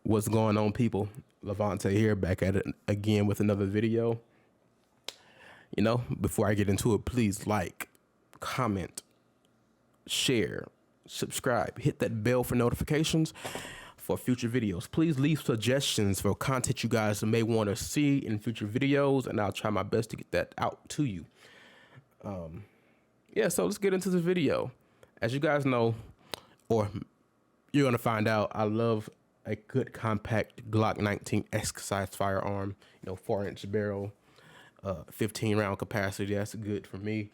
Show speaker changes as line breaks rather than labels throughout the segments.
What's going on, people? Levante here, back at it again with another video. You know, before I get into it, please like, comment, share, subscribe, hit that bell for notifications for future videos. Please leave suggestions for content you guys may want to see in future videos, and I'll try my best to get that out to you. Yeah, so let's get into the video. As you guys know, or you're gonna find out, I love a good compact Glock 19 size firearm. You know, 4-inch barrel, 15 round capacity. That's good for me.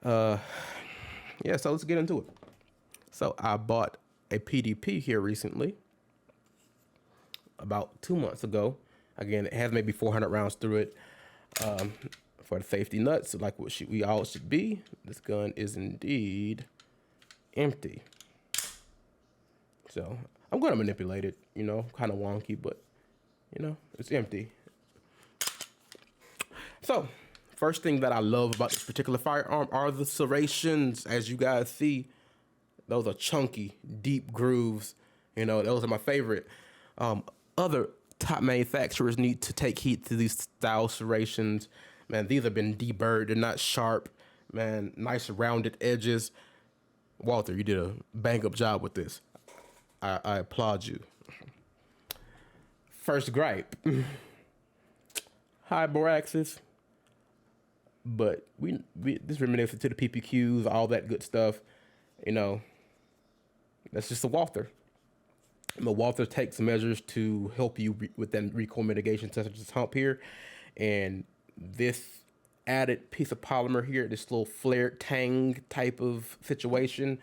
Yeah, so let's get into it. So I bought a PDP here recently, about 2 months ago. Again, it has maybe 400 rounds through it. For the safety nuts, like what we all should be. This gun is indeed empty. So I'm going to manipulate it, you know, kind of wonky, but you know, it's empty. So first thing that I love about this particular firearm are the serrations. As you guys see, those are chunky, deep grooves. You know, those are my favorite. Other top manufacturers need to take heed to these style serrations. Man, these have been deburred. They're not sharp. Man, nice rounded edges. Walther, you did a bang up job with this. I applaud you. First gripe. High bore axis. But this reminiscent to the PPQs, all that good stuff. You know, that's just a Walther. But Walther takes measures to help you with that recoil mitigation, such as this hump here. And this added piece of polymer here, this little flared tang type of situation,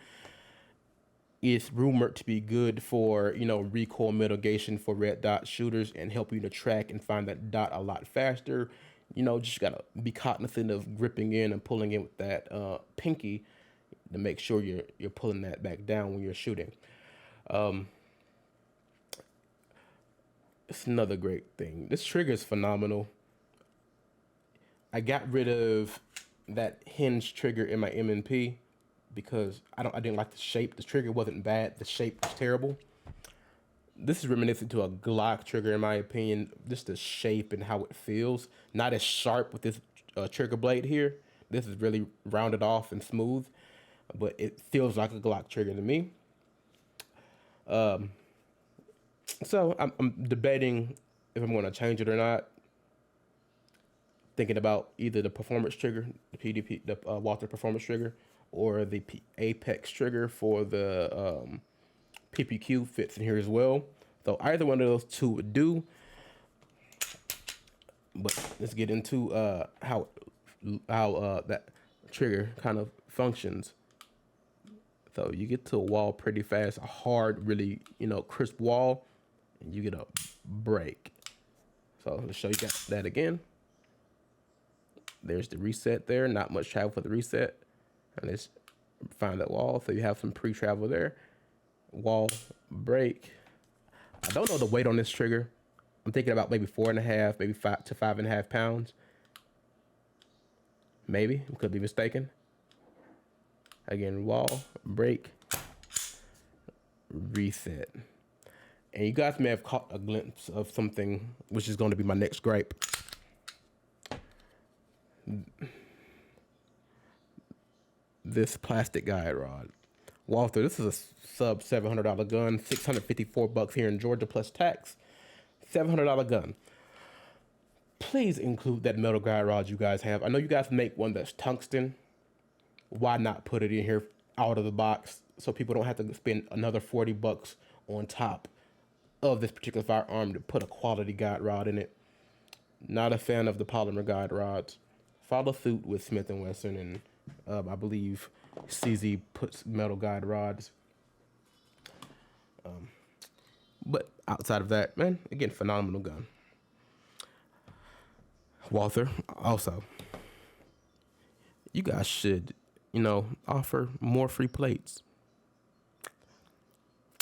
is rumored to be good for, you know, recoil mitigation for red dot shooters and help you to track and find that dot a lot faster. You know, just gotta be cognizant of gripping in and pulling in with that pinky to make sure you're pulling that back down when you're shooting. It's another great thing. This trigger is phenomenal. I got rid of that hinge trigger in my M&P because I didn't like the shape. The trigger wasn't bad. The shape was terrible. This is reminiscent to a Glock trigger, in my opinion. Just the shape and how it feels. Not as sharp with this trigger blade here. This is really rounded off and smooth, but it feels like a Glock trigger to me. So I'm debating if I'm going to change it or not. Thinking about either the performance trigger, the PDP, the Walther performance trigger, or the Apex trigger for the PPQ fits in here as well. So either one of those two would do. But let's get into how that trigger kind of functions. So you get to a wall pretty fast, a hard, really, you know, crisp wall, and you get a break. So let's show you that again. There's the reset there, not much travel for the reset. And let's find that wall. So you have some pre-travel there. Wall, break. I don't know the weight on this trigger. I'm thinking about maybe 4.5, maybe 5 to 5.5 pounds. Maybe, I could be mistaken. Again, wall, break, reset. And you guys may have caught a glimpse of something, which is going to be my next gripe. This plastic guide rod. Walther, this is a sub $700 gun, $654 here in Georgia plus tax. $700 gun. Please include that metal guide rod you guys have. I know you guys make one that's tungsten. Why not put it in here out of the box so people don't have to spend another $40 on top of this particular firearm to put a quality guide rod in it? Not a fan of the polymer guide rods. Follow suit with Smith & Wesson, and I believe CZ puts metal guide rods. But outside of that, man, again, phenomenal gun. Walther, also, you guys should, you know, offer more free plates.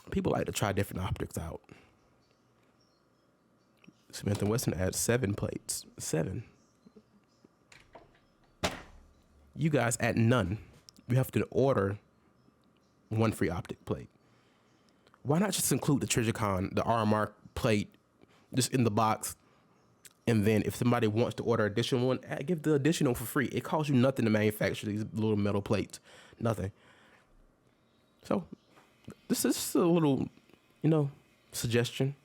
People like to try different optics out. Smith & Wesson adds 7 plates. 7. You guys add none. You have to order 1 free optic plate. why not just include the Trijicon, the RMR plate, just in the box? And then if somebody wants to order additional one, give the additional for free. It costs you nothing to manufacture these little metal plates. Nothing. So this is a little, suggestion.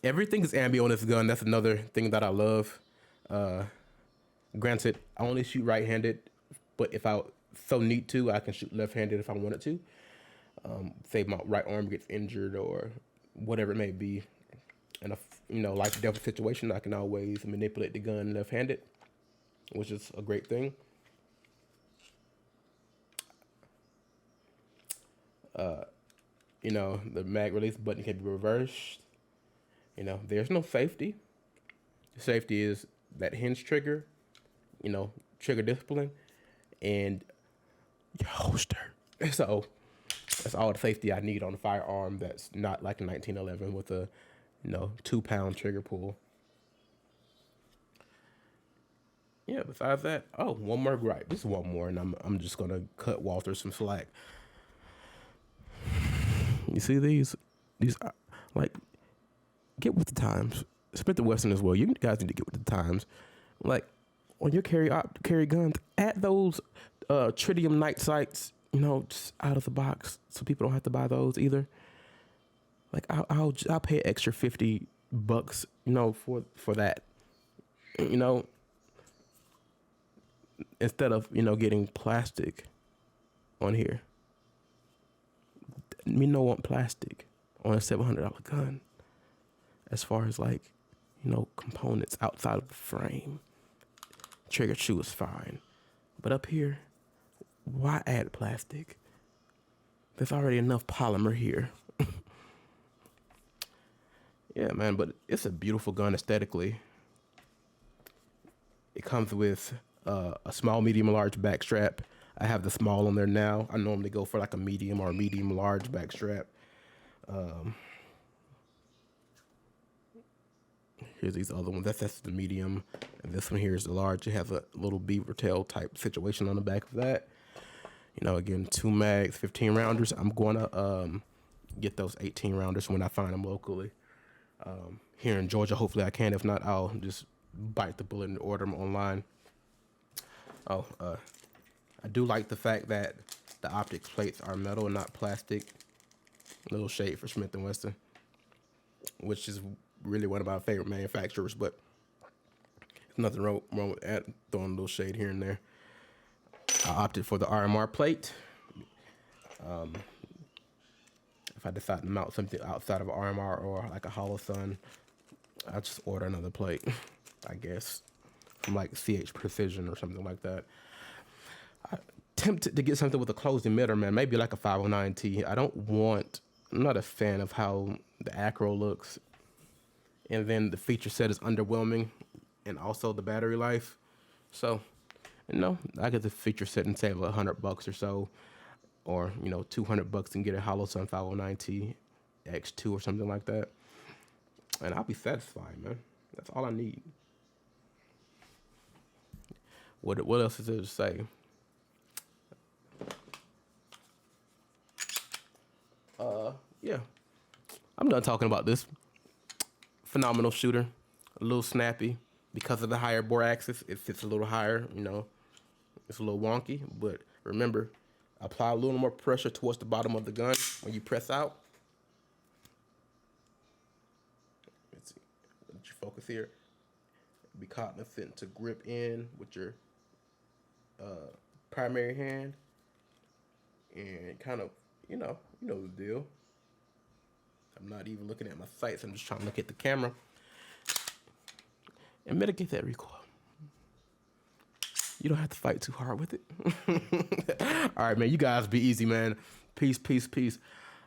Everything is ambi on this gun. That's another thing that I love. Granted, I only shoot right-handed, but if I so need to, I can shoot left-handed if I wanted to. Say my right arm gets injured or whatever it may be. In a life or death situation, I can always manipulate the gun left-handed, which is a great thing. The mag release button can be reversed. There's no safety. Safety is that hinge trigger, trigger discipline, and your holster. So that's all the safety I need on a firearm that's not like a 1911 with a, 2-pound trigger pull. Yeah, besides that, one more gripe. Just one more, and I'm just gonna cut Walther some slack. You see these like, get with the times. Smith & Wesson as well. You guys need to get with the times. Like, on your carry guns, add those tritium night sights, just out of the box, so people don't have to buy those either. Like, I'll pay an extra $50, for that, instead of getting plastic on here. Me no want plastic on a $700 gun. As far as components outside of the frame, trigger shoe is fine, but up here, why add plastic? There's already enough polymer here. Yeah, man, but it's a beautiful gun aesthetically. It comes with a small, medium, large back strap. I have the small on there now. I normally go for like a medium or medium large back strap. Here's these other ones. That's the medium, and this one here is the large. It has a little beaver tail type situation on the back of that. Again, 2 mags, 15 rounders. I'm going to get those 18 rounders when I find them locally. Here in Georgia, hopefully I can. If not, I'll just bite the bullet and order them online. I do like the fact that the optic plates are metal and not plastic. A little shade for Smith & Wesson, which is really one of my favorite manufacturers, but there's nothing wrong with that, throwing a little shade here and there. I opted for the RMR plate. If I decide to mount something outside of RMR or like a Hollow Sun, I'll just order another plate, I guess, from like CH Precision or something like that. I'm tempted to get something with a closed emitter, man. Maybe like a 509T. I'm not a fan of how the acro looks. And then the feature set is underwhelming, and also the battery life. So, I get the feature set and save $100 or so, or $200 and get a Hollow Sun 509T X2 or something like that, and I'll be satisfied, man. That's all I need. What else is there to say? Yeah, I'm done talking about this. Phenomenal shooter, a little snappy because of the higher bore axis. It fits a little higher, it's a little wonky, but remember, apply a little more pressure towards the bottom of the gun when you press out. Let's see, let you focus here. Be cognizant to grip in with your primary hand, and kind of, the deal. I'm not even looking at my sights. I'm just trying to look at the camera and mitigate that recoil. You don't have to fight too hard with it. All right, man. You guys be easy, man. Peace, peace, peace.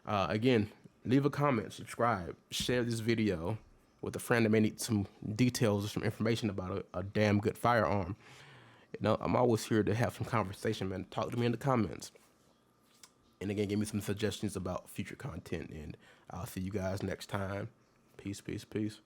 Again, leave a comment, subscribe, share this video with a friend that may need some details or some information about a damn good firearm. I'm always here to have some conversation, man. Talk to me in the comments. And again, give me some suggestions about future content, and I'll see you guys next time. Peace, peace, peace.